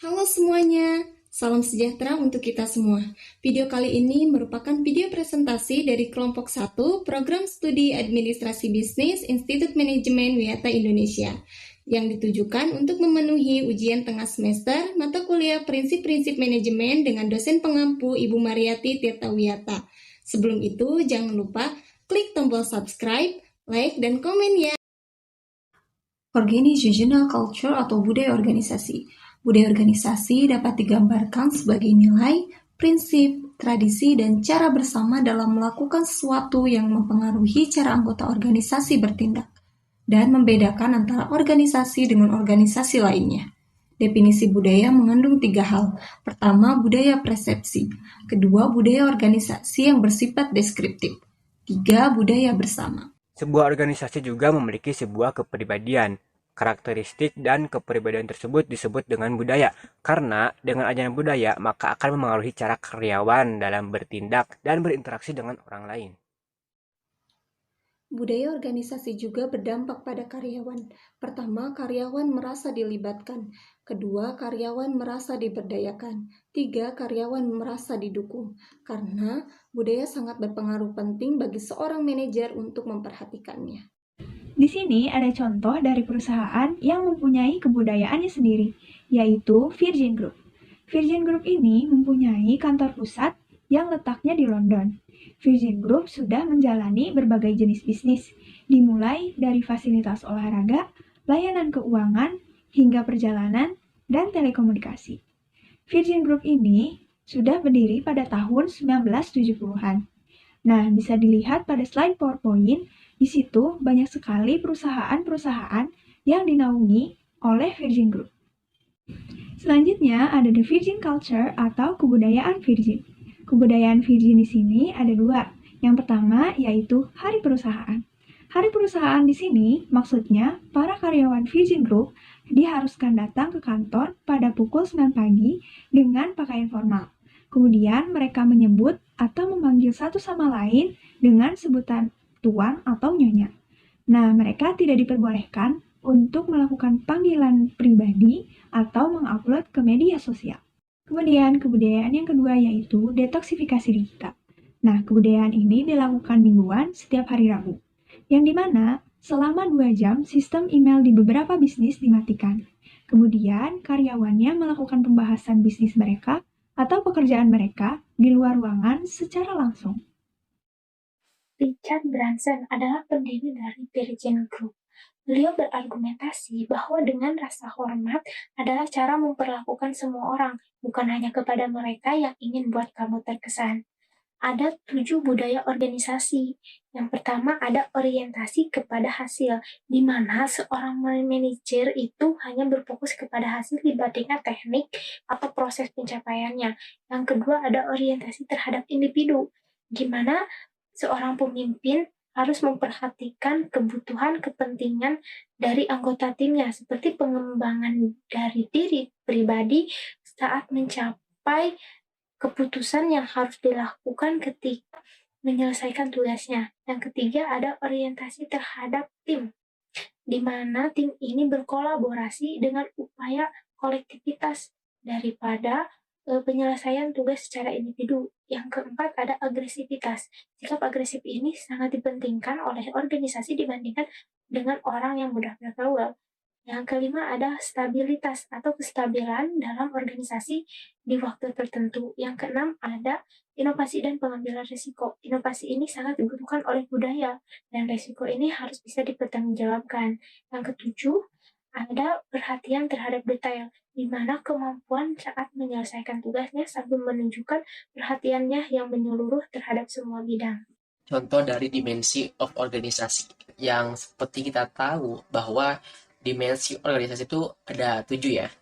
Halo semuanya, salam sejahtera untuk kita semua. Video kali ini merupakan video presentasi dari kelompok 1 Program Studi Administrasi Bisnis Institut Manajemen Wiyata Indonesia yang ditujukan untuk memenuhi ujian tengah semester mata kuliah Prinsip-Prinsip Manajemen dengan dosen pengampu Ibu Mariati Tirtawiyata. Sebelum itu, jangan lupa klik tombol subscribe, like, dan komen ya. Organizational culture atau budaya organisasi. Budaya organisasi dapat digambarkan sebagai nilai, prinsip, tradisi, dan cara bersama dalam melakukan sesuatu yang mempengaruhi cara anggota organisasi bertindak, dan membedakan antara organisasi dengan organisasi lainnya. Definisi budaya mengandung 3 hal. Pertama, budaya persepsi. Kedua, budaya organisasi yang bersifat deskriptif. 3, budaya bersama. Sebuah organisasi juga memiliki sebuah kepribadian. Karakteristik dan kepribadian tersebut disebut dengan budaya, karena dengan adanya budaya maka akan memengaruhi cara karyawan dalam bertindak dan berinteraksi dengan orang lain. Budaya organisasi juga berdampak pada karyawan. Pertama, karyawan merasa dilibatkan. Kedua, karyawan merasa diberdayakan. Tiga, karyawan merasa didukung. Karena budaya sangat berpengaruh penting bagi seorang manajer untuk memperhatikannya. Di sini ada contoh dari perusahaan yang mempunyai kebudayaannya sendiri, yaitu Virgin Group. Virgin Group ini mempunyai kantor pusat yang letaknya di London. Virgin Group sudah menjalani berbagai jenis bisnis, dimulai dari fasilitas olahraga, layanan keuangan, hingga perjalanan, dan telekomunikasi. Virgin Group ini sudah berdiri pada tahun 1970-an. Nah, bisa dilihat pada slide PowerPoint, di situ banyak sekali perusahaan-perusahaan yang dinaungi oleh Virgin Group. Selanjutnya ada the Virgin Culture atau kebudayaan Virgin. Kebudayaan Virgin di sini ada 2. Yang pertama yaitu hari perusahaan. Hari perusahaan di sini maksudnya para karyawan Virgin Group diharuskan datang ke kantor pada pukul 9 pagi dengan pakaian formal. Kemudian mereka menyebut atau memanggil satu sama lain dengan sebutan tuan atau nyonya. Nah, mereka tidak diperbolehkan untuk melakukan panggilan pribadi atau mengupload ke media sosial. Kemudian, kebudayaan yang kedua yaitu detoksifikasi digital. Nah, kebudayaan ini dilakukan mingguan setiap hari Rabu, yang dimana selama 2 jam sistem email di beberapa bisnis dimatikan. Kemudian, karyawannya melakukan pembahasan bisnis mereka atau pekerjaan mereka di luar ruangan secara langsung. Richard Branson adalah pendiri dari Virgin Group. Beliau berargumentasi bahwa dengan rasa hormat adalah cara memperlakukan semua orang, bukan hanya kepada mereka yang ingin buat kamu terkesan. Ada 7 budaya organisasi. Yang pertama ada orientasi kepada hasil, di mana seorang manajer itu hanya berfokus kepada hasil dibandingkan teknik atau proses pencapaiannya. Yang kedua ada orientasi terhadap individu, di mana seorang pemimpin harus memperhatikan kebutuhan kepentingan dari anggota timnya, seperti pengembangan dari diri pribadi saat mencapai keputusan yang harus dilakukan ketika menyelesaikan tugasnya. Yang ketiga ada orientasi terhadap tim, di mana tim ini berkolaborasi dengan upaya kolektivitas daripada penyelesaian tugas secara individu. Yang keempat ada agresivitas. Sikap agresif ini sangat dipentingkan oleh organisasi dibandingkan dengan orang yang mudah bergaul. Yang kelima ada stabilitas atau kestabilan dalam organisasi di waktu tertentu. Yang keenam ada inovasi dan pengambilan risiko. Inovasi ini sangat dibutuhkan oleh budaya dan risiko ini harus bisa dipertanggungjawabkan. Yang ketujuh ada perhatian terhadap detail, di mana kemampuan saat menyelesaikan tugasnya sambil menunjukkan perhatiannya yang menyeluruh terhadap semua bidang. Contoh dari dimensi of organisasi yang seperti kita tahu bahwa dimensi organisasi itu ada 7 ya.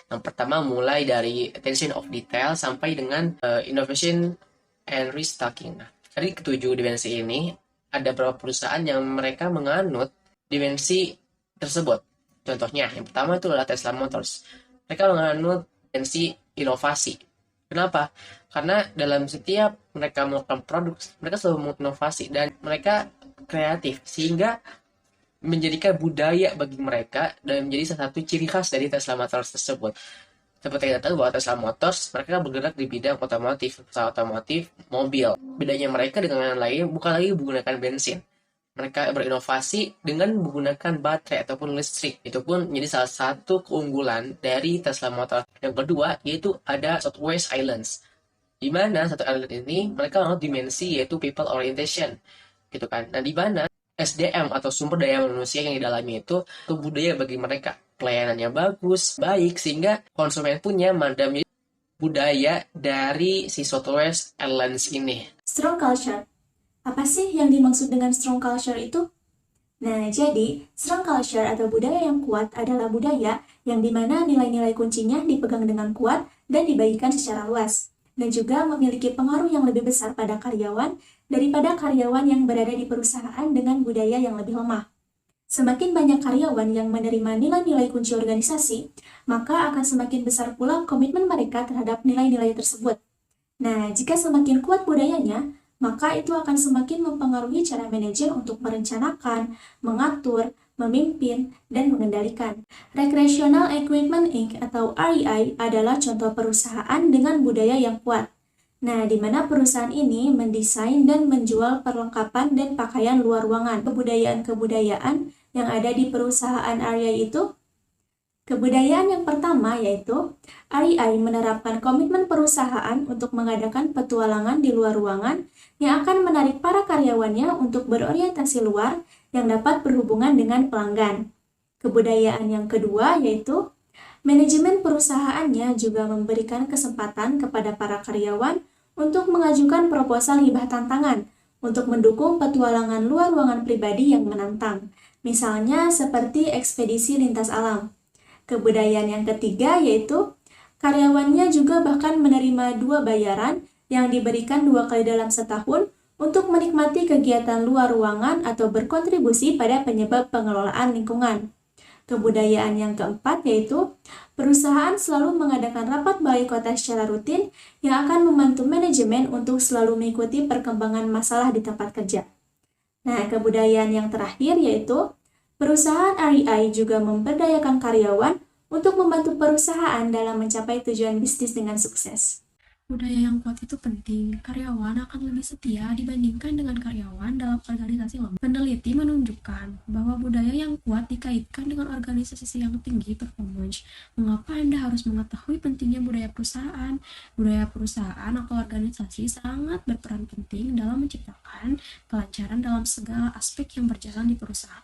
Yang pertama mulai dari attention of detail sampai dengan innovation and restocking. Nah, dari ketujuh dimensi ini ada beberapa perusahaan yang mereka menganut dimensi tersebut. Contohnya yang pertama itu adalah Tesla Motors. Mereka menganut dimensi inovasi. Kenapa? Karena dalam setiap mereka melakukan produk, mereka selalu menginovasi dan mereka kreatif sehingga menjadikan budaya bagi mereka dan menjadi salah satu ciri khas dari Tesla Motors tersebut. Seperti kita tahu bahwa Tesla Motors, mereka bergerak di bidang otomotif, pesawat otomotif, mobil. Bedanya mereka dengan yang lain bukan lagi menggunakan bensin. Mereka berinovasi dengan menggunakan baterai ataupun listrik. Itu pun menjadi salah satu keunggulan dari Tesla Motors. Yang kedua, yaitu ada Southwest Islands. Di mana satu island ini mereka menganut dimensi yaitu people orientation. Gitu kan. Nah, di mana SDM atau sumber daya manusia yang di dalamnya itu budaya bagi mereka. Pelayanannya bagus, baik, sehingga konsumen pun nyaman dan menjadi budaya dari si Southwest Airlines ini. Strong culture. Apa sih yang dimaksud dengan strong culture itu? Nah, jadi strong culture atau budaya yang kuat adalah budaya yang dimana nilai-nilai kuncinya dipegang dengan kuat dan dibagikan secara luas, dan juga memiliki pengaruh yang lebih besar pada karyawan daripada karyawan yang berada di perusahaan dengan budaya yang lebih lemah. Semakin banyak karyawan yang menerima nilai-nilai kunci organisasi, maka akan semakin besar pula komitmen mereka terhadap nilai-nilai tersebut. Nah, jika semakin kuat budayanya, maka itu akan semakin mempengaruhi cara manajer untuk merencanakan, mengatur, memimpin, dan mengendalikan. Recreational Equipment Inc. atau REI adalah contoh perusahaan dengan budaya yang kuat. Nah, di mana perusahaan ini mendesain dan menjual perlengkapan dan pakaian luar ruangan. Kebudayaan-kebudayaan yang ada di perusahaan REI itu, kebudayaan yang pertama yaitu REI menerapkan komitmen perusahaan untuk mengadakan petualangan di luar ruangan yang akan menarik para karyawannya untuk berorientasi luar yang dapat berhubungan dengan pelanggan. Kebudayaan yang kedua yaitu manajemen perusahaannya juga memberikan kesempatan kepada para karyawan untuk mengajukan proposal hibah tantangan untuk mendukung petualangan luar ruangan pribadi yang menantang, misalnya seperti ekspedisi lintas alam. Kebudayaan yang ketiga yaitu karyawannya juga bahkan menerima 2 bayaran yang diberikan 2 kali dalam setahun untuk menikmati kegiatan luar ruangan atau berkontribusi pada penyebab pengelolaan lingkungan. Kebudayaan yang keempat yaitu perusahaan selalu mengadakan rapat balai kota secara rutin yang akan membantu manajemen untuk selalu mengikuti perkembangan masalah di tempat kerja. Nah, kebudayaan yang terakhir yaitu perusahaan REI juga memberdayakan karyawan untuk membantu perusahaan dalam mencapai tujuan bisnis dengan sukses. Budaya yang kuat itu penting. Karyawan akan lebih setia dibandingkan dengan karyawan dalam organisasi lemah. Peneliti menunjukkan bahwa budaya yang kuat dikaitkan dengan organisasi yang tinggi performance. Mengapa Anda harus mengetahui pentingnya budaya perusahaan? Budaya perusahaan atau organisasi sangat berperan penting dalam menciptakan kelancaran dalam segala aspek yang berjalan di perusahaan.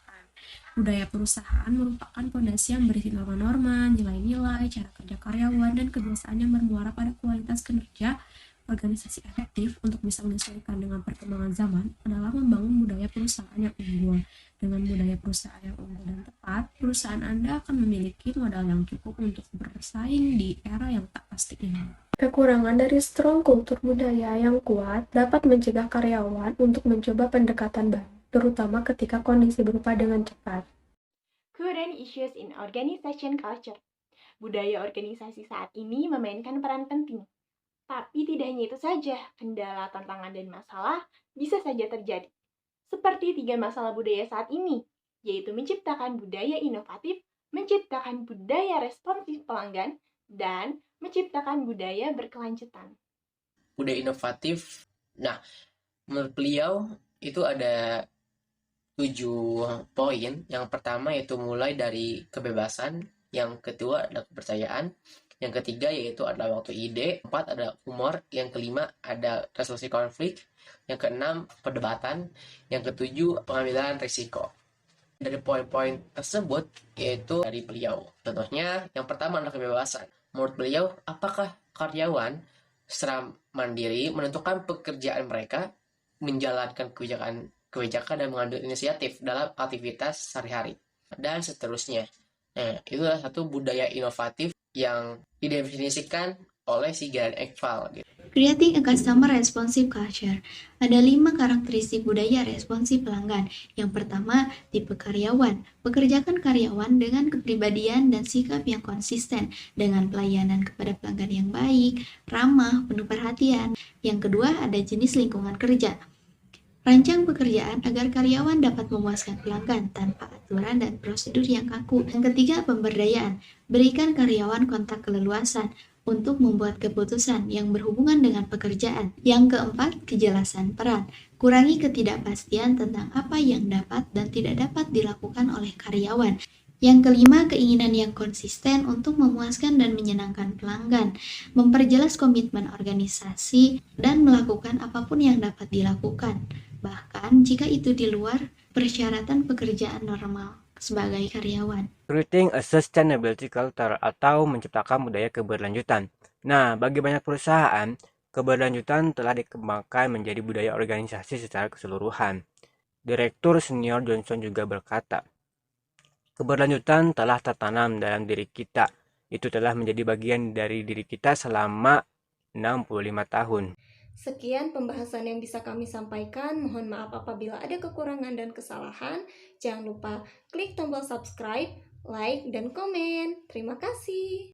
Budaya perusahaan merupakan fondasi yang berisi norma-norma, nilai-nilai, cara kerja karyawan, dan kebiasaan yang bermuara pada kualitas kinerja. Organisasi efektif untuk bisa menyesuaikan dengan perkembangan zaman adalah membangun budaya perusahaan yang unggul. Dengan budaya perusahaan yang unggul dan tepat, perusahaan Anda akan memiliki modal yang cukup untuk bersaing di era yang tak pasti ini. Kekurangan dari strong kultur budaya yang kuat dapat mencegah karyawan untuk mencoba pendekatan baru, terutama ketika kondisi berubah dengan cepat. Current issues in organization culture. Budaya organisasi saat ini memainkan peran penting. Tapi tidak hanya itu saja, kendala, tantangan, dan masalah bisa saja terjadi. Seperti 3 masalah budaya saat ini, yaitu menciptakan budaya inovatif, menciptakan budaya responsif pelanggan, dan menciptakan budaya berkelanjutan. Budaya inovatif, nah, menurut beliau itu ada 7 poin. Yang pertama yaitu mulai dari kebebasan, yang kedua adalah kepercayaan, yang ketiga yaitu adalah waktu ide, 4 ada humor, yang kelima ada resolusi konflik, yang keenam perdebatan, yang ketujuh pengambilan risiko. Dari poin-poin tersebut yaitu dari beliau. Contohnya yang pertama adalah kebebasan. Menurut beliau, apakah karyawan secara mandiri menentukan pekerjaan mereka, menjalankan kebijakan dan mengambil inisiatif dalam aktivitas sehari-hari, dan seterusnya. Nah, itulah satu budaya inovatif yang didefinisikan oleh si Gary Ekval. Creating a customer responsive culture. Ada 5 karakteristik budaya responsif pelanggan. Yang pertama, tipe karyawan. Pekerjakan karyawan dengan kepribadian dan sikap yang konsisten, dengan pelayanan kepada pelanggan yang baik, ramah, penuh perhatian. Yang kedua, ada jenis lingkungan kerja. Rancang pekerjaan agar karyawan dapat memuaskan pelanggan tanpa aturan dan prosedur yang kaku. Yang ketiga, pemberdayaan. Berikan karyawan kontak keleluasan untuk membuat keputusan yang berhubungan dengan pekerjaan. Yang keempat, kejelasan peran. Kurangi ketidakpastian tentang apa yang dapat dan tidak dapat dilakukan oleh karyawan. Yang kelima, keinginan yang konsisten untuk memuaskan dan menyenangkan pelanggan. Memperjelas komitmen organisasi dan melakukan apapun yang dapat dilakukan, bahkan jika itu di luar persyaratan pekerjaan normal sebagai karyawan. Creating a sustainability culture atau menciptakan budaya keberlanjutan. Nah, bagi banyak perusahaan, keberlanjutan telah dikembangkan menjadi budaya organisasi secara keseluruhan. Direktur Senior Johnson juga berkata, keberlanjutan telah tertanam dalam diri kita. Itu telah menjadi bagian dari diri kita selama 65 tahun. Sekian pembahasan yang bisa kami sampaikan. Mohon maaf apabila ada kekurangan dan kesalahan. Jangan lupa klik tombol subscribe, like, dan komen. Terima kasih.